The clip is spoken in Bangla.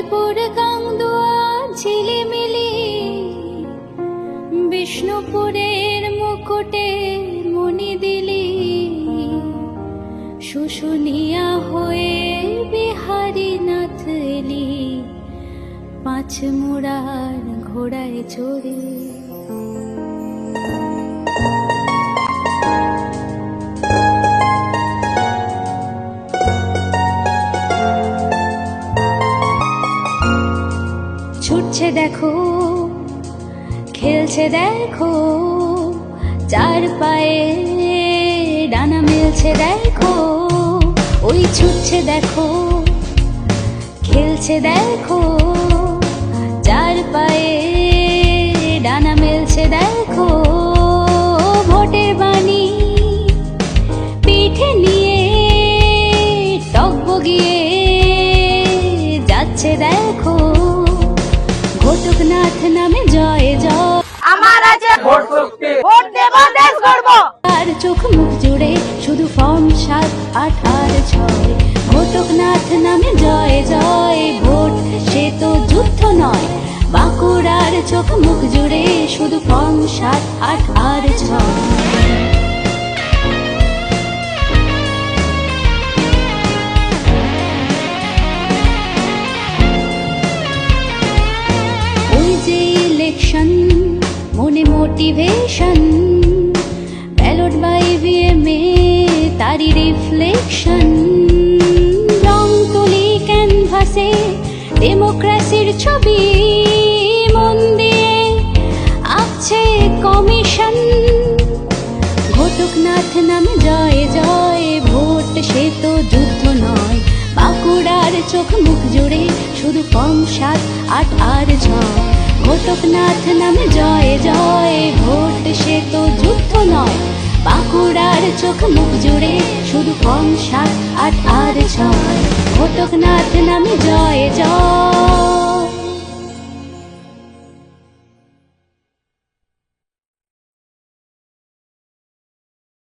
হরিপুর কাংদুয়া ঝিলিমিলি, বিষ্ণুপুরের মুকুটে মনি দিলি, শুশুনিয়া হয়ে বিহারী নাথ এলি, পাঁচ মোড়ার ঘোড়ায় চড়ে। ছুটছে দেখো, খেলছে দেখো, চার পায়ে ডানা মেলছে দেখো। ওই ছুটছে দেখো, খেলছে দেখো, চার পায়ে ডানা মেলছে দেখো। ভোটের বাণী পিঠে নিয়ে টগবগিয়ে যাচ্ছে দেখো। ঘটকনাথ নামে জয় জয়, আমার আছে ভোট শক্তি, ভোট দেব দেশ গড়ব। আর চোখ মুখ জুড়ে শুধু ফর্ম 7, 8 আর 6। ঘটকনাথ নামে জয় জয়, ভোট সে তো যুদ্ধ নয়। বাঁকুড়ার চোখ মুখ জুড়ে শুধু ফর্ম 7, 8 আর 6। মনে মোটিভেশন, ব্যালট বাই ইভিএম এ তারি রিফ্লেকশন। রং তুলি ক্যানভাসে ডেমোক্রেসির ছবি, মন দিয়ে আঁকছে কমিশন। ঘটকনাথ নামে জয় জয়, ভোট সে তো যুদ্ধ নয়। বাঁকুড়ার চোখ মুখ জুড়ে শুধু ফর্ম 7, 8 আর 6। ঘটকনাথ নামে জয় জয়, ভোট সে তো যুদ্ধ নয়। বাঁকুড়ার চোখ মুখ জুড়ে শুধু ফর্ম 7, 8 আর 6। ঘটকনাথ নামে জয় জয়।